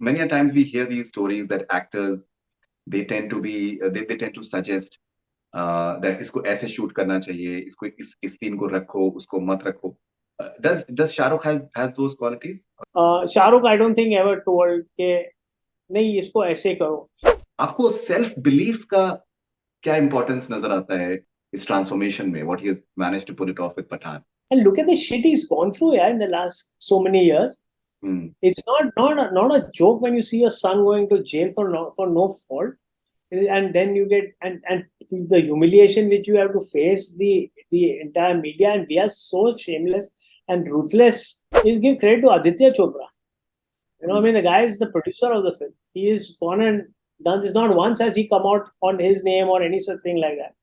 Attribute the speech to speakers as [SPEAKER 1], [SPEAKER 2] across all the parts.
[SPEAKER 1] Many a times we hear these stories that actors they tend to suggest that इसको ऐसे shoot करना चाहिए, इसको इस scene को रखो, उसको मत रखो. Does Shah Rukh has those qualities?
[SPEAKER 2] Shahrukh I don't think ever told के नहीं इसको ऐसे करो.
[SPEAKER 1] आपको self belief का क्या importance नजर आता है इस transformation में? What he has managed to pull it off with Pathan.
[SPEAKER 2] And look at the shit he's gone through, yeah, in the last so many years. It's not a joke when you see your son going to jail for no fault, and then you get and the humiliation which you have to face, the entire media, and we are so shameless and ruthless. Please give credit to Aditya Chopra. I mean, the guy is the producer of the film. He is gone and done this. Not once has he come out on his name or any such thing like that.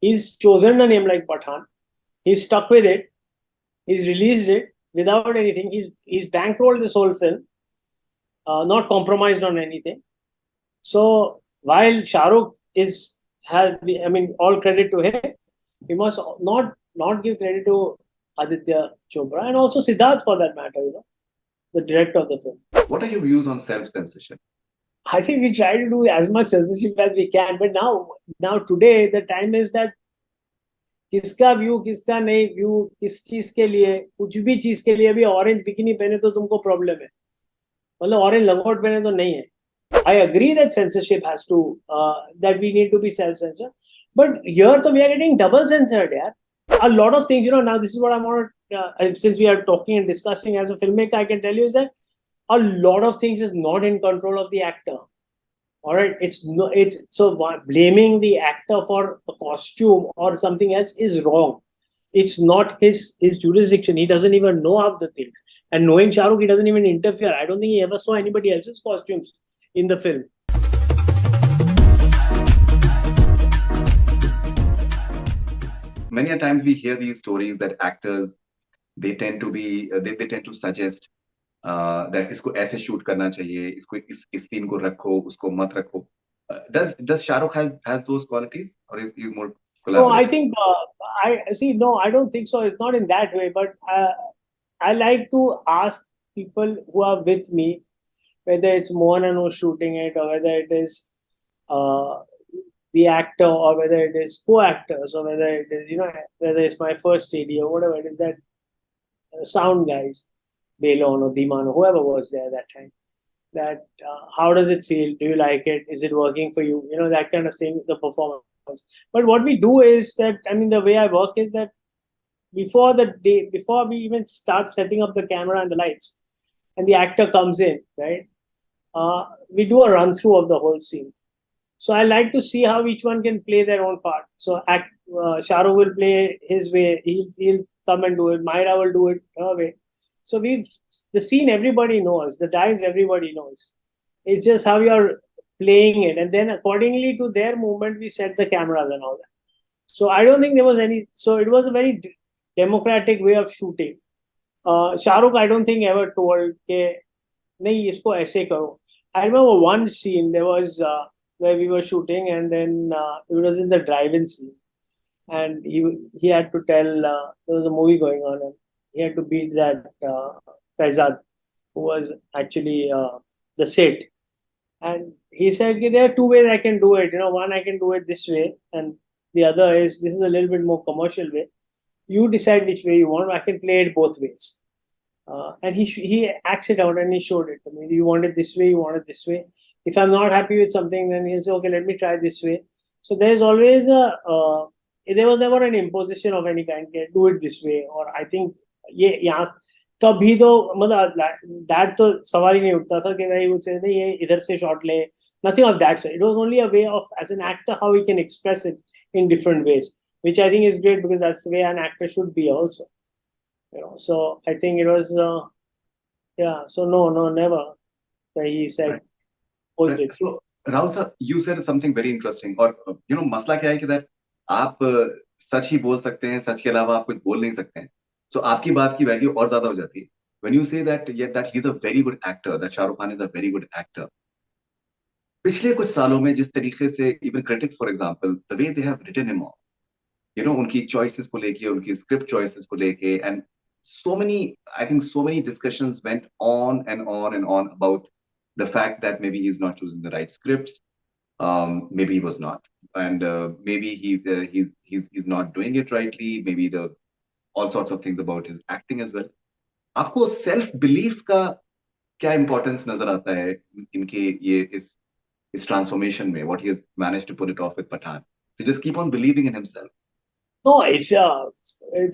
[SPEAKER 2] He's chosen a name like Pathan. He's stuck with it. He's released it without anything. He's bankrolled this whole film, not compromised on anything. So while Shahrukh all credit to him, we must not give credit to Aditya Chopra and also Siddharth for that matter. The director of the film.
[SPEAKER 1] What are your views on self-censorship?
[SPEAKER 2] I think we try to do as much censorship as we can, but now today the time is that किसका view किसका नहीं view किस चीज के लिए कुछ भी चीज के लिए अभी ऑरेंज बिकिनी पहने तो तुमको प्रॉब्लम है मतलब ऑरेंज लंगोट पहने तो नहीं है. I agree that censorship has to that we need to be self-censored, but here तो we are getting double censored. Yeah, a lot of things. Now this is what I want to since we are talking and discussing as a filmmaker, I can tell you is that a lot of things is not in control of the actor. All right, it's so blaming the actor for a costume or something else is wrong. It's not his jurisdiction. He doesn't even know of the things, and knowing Shah Rukh, he doesn't even interfere. I don't think he ever saw anybody else's costumes in the film.
[SPEAKER 1] Many a times we hear these stories that actors they tend to suggest that इसको ऐसे shoot करना चाहिए, इसको इस scene को रखो, उसको मत रखो. Does Shah Rukh has those qualities, or is he more
[SPEAKER 2] No, I
[SPEAKER 1] collaborative?
[SPEAKER 2] think I see. No, I don't think so. It's not in that way. But I like to ask people who are with me, whether it's Mohan who's shooting it, or whether it is uh, the actor, or whether it is co-actors, or whether it is whether it's my first AD or whatever it is, that sound guys, Belon or Diman or whoever was there that time. That how does it feel? Do you like it? Is it working for you? That kind of thing. The performance. But what we do is that the way I work is that before we even start setting up the camera and the lights, and the actor comes in, right? We do a run through of the whole scene. So I like to see how each one can play their own part. So Shah Rukh will play his way. He'll come and do it. Myra will do it her way. So the scene everybody knows. The dialogues everybody knows. It's just how you're playing it, and then accordingly to their movement, we set the cameras and all that. So I don't think there was any. So it was a very democratic way of shooting. Shah Rukh, I don't think ever told के नहीं इसको ऐसे करो. I remember one scene there was where we were shooting, and then it was in the drive-in scene, and he had to tell there was a movie going on, and he had to beat that Faizad, who was actually the Seth. And he said, okay, there are two ways I can do it. One I can do it this way, and the other is this is a little bit more commercial way. You decide which way you want. I can play it both ways. And he acts it out and he showed it. I mean, you want it this way, you want it this way. If I'm not happy with something, then he'll say, okay, let me try this way. So there's always there was never an imposition of any kind. Do it this way, or I think यहाँ कभी तो मतलब that तो सवाल ही नहीं उठता था कि भाई मुझसे नहीं ये इधर से शॉट ले. Nothing of that sort. It was only a way of, as an actor, how he can express it in different ways, which I think is great because that's the way an actor should be also. So I think it was, so no, never. He said,
[SPEAKER 1] Right.
[SPEAKER 2] post it.
[SPEAKER 1] So Rahul sir, you said something very interesting. और मसला क्या है कि that आप सच ही बोल सकते हैं, सच के अलावा आप कुछ बोल नहीं सकते हैं. So आपकी बात की वैल्यू और ज्यादा हो जाती है. When you say that that he's a very good actor, that Shah Rukh Khan is a very good actor. पिछले कुछ सालों में जिस तरीके से even critics for example, the way they have written him off, उनकी choices को लेके, उनकी script choices को लेके, and I think so many discussions went on and on and on about The fact that maybe he's not choosing the right scripts, maybe he was not, and maybe he's not doing it rightly. Maybe the all sorts of things about his acting as well. आपको self belief का क्या importance नजर आता है इनके ये इस transformation में, what he has managed to pull it off with Pathaan, to just keep on believing in himself?
[SPEAKER 2] No, it's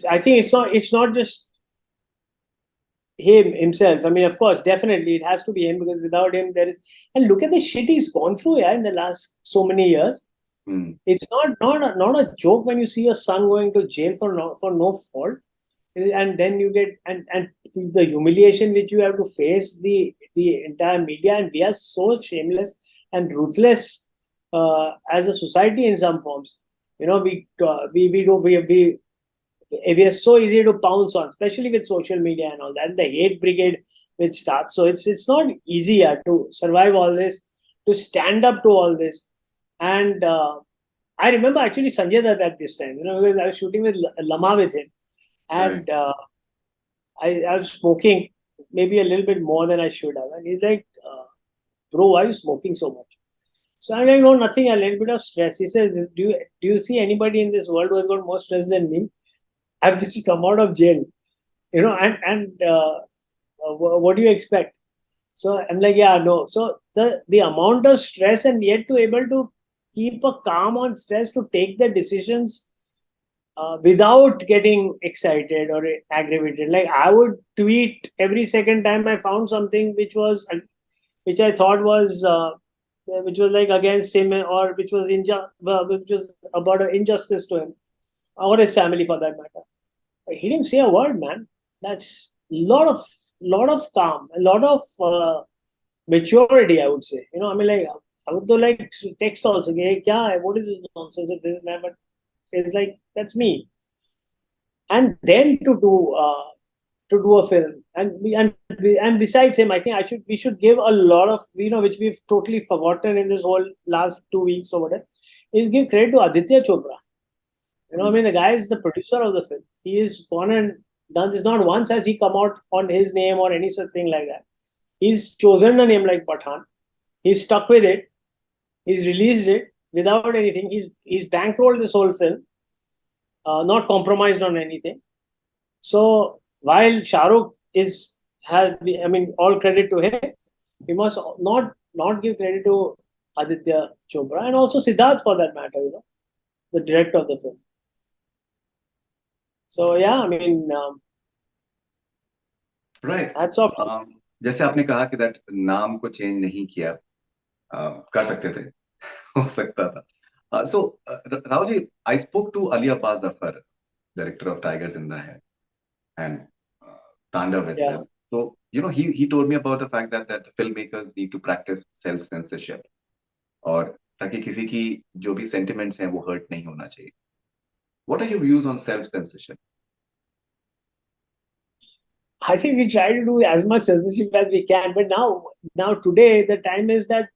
[SPEAKER 2] I think it's not just him himself. I mean, of course, definitely it has to be him, because without him there is. And look at the shit he's gone through, yeah, in the last so many years. It's not a joke when you see your son going to jail for no fault, and then you get and the humiliation which you have to face, the entire media, and we are so shameless and ruthless as a society in some forms. You know, we are so easy to pounce on, especially with social media and all that, the hate brigade which starts. So it's not easy to survive all this, to stand up to all this. And I remember actually Sanjay Dutt at this time, you know, because I was shooting with Lama with him, and I was smoking maybe a little bit more than I should have, and he's like, "Bro, why are you smoking so much?" So I'm like, "No, nothing. A little bit of stress." He says, "Do you see anybody in this world who has got more stress than me? I've just come out of jail, you know, and what do you expect?" So I'm like, yeah, no. So the amount of stress, and yet to able to keep a calm on stress, to take the decisions without getting excited or aggravated. Like I would tweet every second time I found something which I thought was which was like against him, or which was about an injustice to him or his family for that matter. He didn't say a word, man. That's lot of calm, a lot of maturity, I would say. You know, I mean, like I would do like text also. Hey, kya hai? What is this nonsense? This and that, but it's like that's me. And then to do a film, and besides him, I think we should give a lot of, you know, which we've totally forgotten in this whole last 2 weeks or whatever, is give credit to Aditya Chopra. You know, I mean, the guy is the producer of the film. He is gone and done this. Not once has he come out on his name or any such thing like that. He's chosen a name like Pathan. He's stuck with it. He's released it without anything. He's bankrolled this whole film, not compromised on anything. So while Shah Rukh I mean, all credit to him, we must not give credit to Aditya Chopra, and also Siddharth for that matter. You know, the director of the film. So yeah, I mean,
[SPEAKER 1] right.
[SPEAKER 2] hats off.
[SPEAKER 1] जैसे आपने कहा कि that नाम को change नहीं किया, कर सकते थे, हो सकता था. So Rahul ji, I spoke to Ali Abbas Zafar, director of Tigers in the Head and Tandav as well. So you know, he told me about the fact that filmmakers need to practice self censorship, और ताकि किसी की जो भी sentiments हैं वो hurt नहीं होना चाहिए. What are your views on self censorship?
[SPEAKER 2] I think we try to do as much censorship as we can, but now today the time is that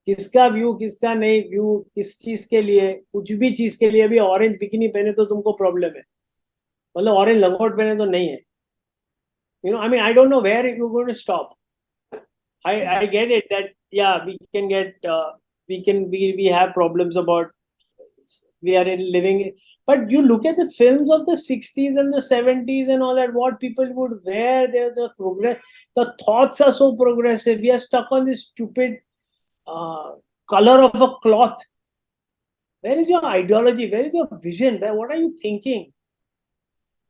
[SPEAKER 2] किसका व्यू किसका नहीं व्यू, किस चीज के लिए, कुछ भी चीज के लिए. अभी ऑरेंज बिकिनी पहने तो तुमको प्रॉब्लम है, मतलब ऑरेंज लंगोट पहने तो नहीं है. You know, I mean, I don't know where you're going to stop. I get it that yeah, we can get we have problems about we are living, but you look at the films of the 60s and the 70s and all that, what people would wear, the progress, the thoughts are so progressive. We are stuck on this stupid color of a cloth. Where is your ideology? Where is your vision? What are you thinking?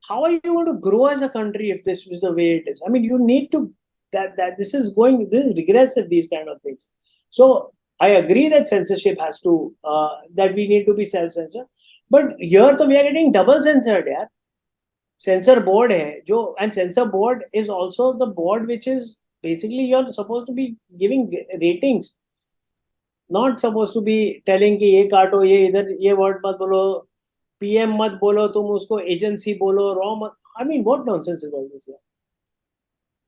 [SPEAKER 2] How are you going to grow as a country if this is the way it is? I mean, you need to that this is regressive, these kind of things. So I agree that censorship has to that we need to be self-censored, but here we are getting double censored. Yeah, censor board hai, and censor board is also the board which is basically you're supposed to be giving ratings, not supposed to be telling कि ये काटो, ये इधर ये word मत बोलो, PM मत बोलो, तुम उसको agency बोलो, raw मत. I mean, what nonsense is all this?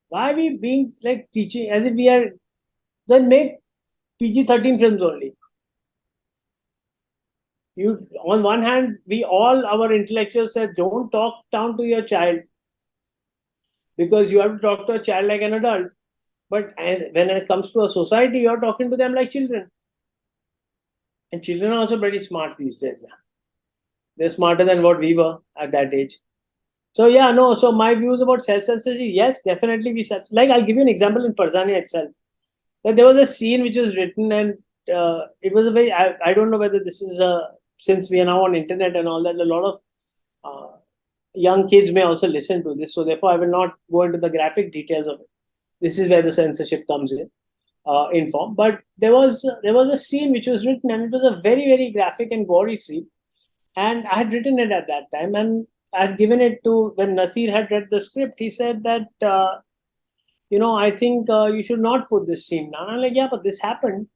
[SPEAKER 2] Why are we being like teaching as if we are? Then make PG-13 films only. You, on one hand, our intellectuals said, don't talk down to your child, because you have to talk to a child like an adult. But when it comes to a society, you're talking to them like children. And children are also pretty smart these days. They're smarter than what we were at that age. So yeah, no. So my views about self-censorship, yes, definitely we self. Like I'll give you an example in Parzania itself. That there was a scene which was written, and it was a very. I don't know whether this is since we are now on internet and all that. A lot of young kids may also listen to this. So therefore, I will not go into the graphic details of it. This is where the censorship comes in form. But there was a scene which was written, and it was a very very graphic and gory scene. And I had written it at that time, and I had given it to when Nasir had read the script. He said that I think you should not put this scene down. I'm like, yeah, but this happened,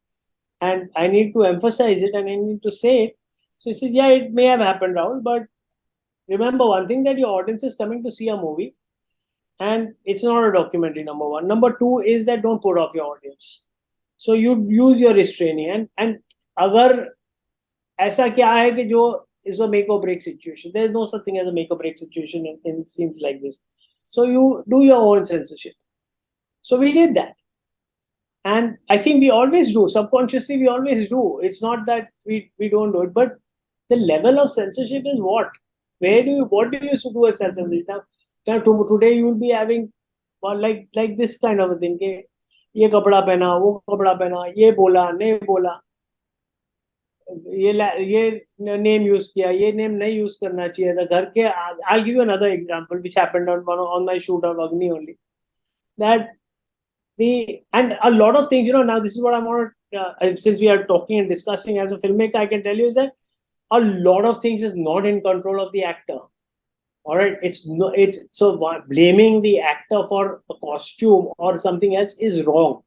[SPEAKER 2] and I need to emphasize it, and I need to say it. So he said, yeah, it may have happened, Rahul, but remember one thing, that your audience is coming to see a movie, and it's not a documentary. Number one. Number two is that don't put off your audience. So you use your restraining, and अगर ऐसा क्या है कि जो is a make or break situation. There is no such thing as a make or break situation in scenes like this. So you do your own censorship. So we did that. And I think we always do. Subconsciously, we always do. It's not that we don't do it. But the level of censorship is what? What do you used to do as censorship? Now today you will be having like this kind of a thing. कि ये कपड़ा पहना, वो कपड़ा पहना, ये बोला, नहीं बोला, ये नेम यूज किया, ये नेम नहीं यूज करना चाहिए था घर के. I'll give you another example which happened on my shoot of Agni only. That and a lot of things, now this is what I want to, since we are talking and discussing as a filmmaker, I can tell you is that a lot of things is not in control of the actor. All right, it's so blaming the actor for a costume or something else is wrong.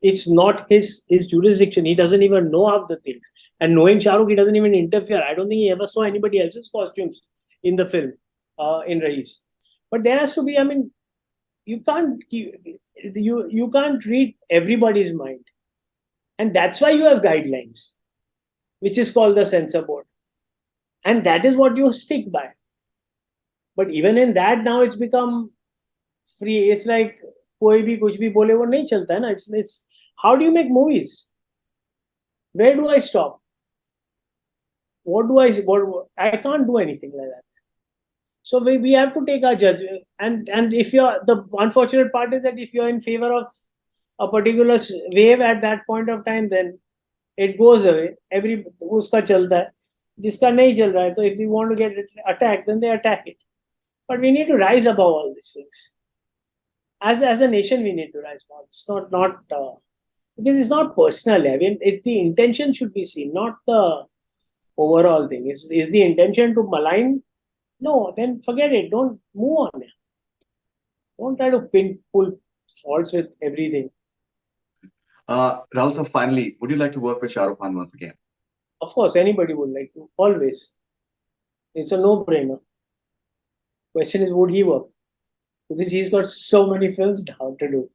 [SPEAKER 2] It's not his jurisdiction. He doesn't even know of the things. And knowing Shah Rukh, he doesn't even interfere. I don't think he ever saw anybody else's costumes in the film, in Raees. But there has to be, I mean, you can't read everybody's mind. And that's why you have guidelines, which is called the censor board. And that is what you stick by. But even in that, now it's become free. It's like कोई भी कुछ भी बोले वो नहीं चलता है ना. It's how do you make movies? Where do I stop? I can't do anything like that. So we have to take our judgment. And if you're, the unfortunate part is that if you're in favor of a particular wave at that point of time, then it goes away. उसका चलता है, जिसका नहीं चल रहा है, तो if you want to get attacked, then they attack it. But we need to rise above all these things. As a nation, we need to rise above. It's not because it's not personal. I mean, the intention should be seen, not the overall thing. Is the intention to malign? No, then forget it. Don't move on. Don't try to pull faults with everything.
[SPEAKER 1] Rahul, so finally, would you like to work with Shah Rukh Khan once again?
[SPEAKER 2] Of course, anybody would like to. Always. It's a no-brainer. Question is, would he work? Because he's got so many films now to do.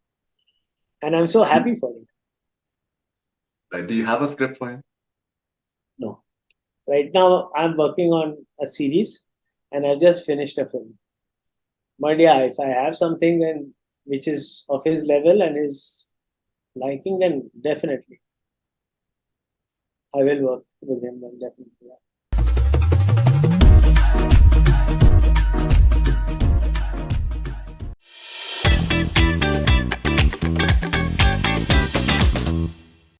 [SPEAKER 2] And I'm so happy for him.
[SPEAKER 1] Right. Do you have a script for him?
[SPEAKER 2] No. Right now, I'm working on a series and I've just finished a film. But yeah, if I have something then which is of his level and his liking, then definitely I will work with him, then definitely. Yeah.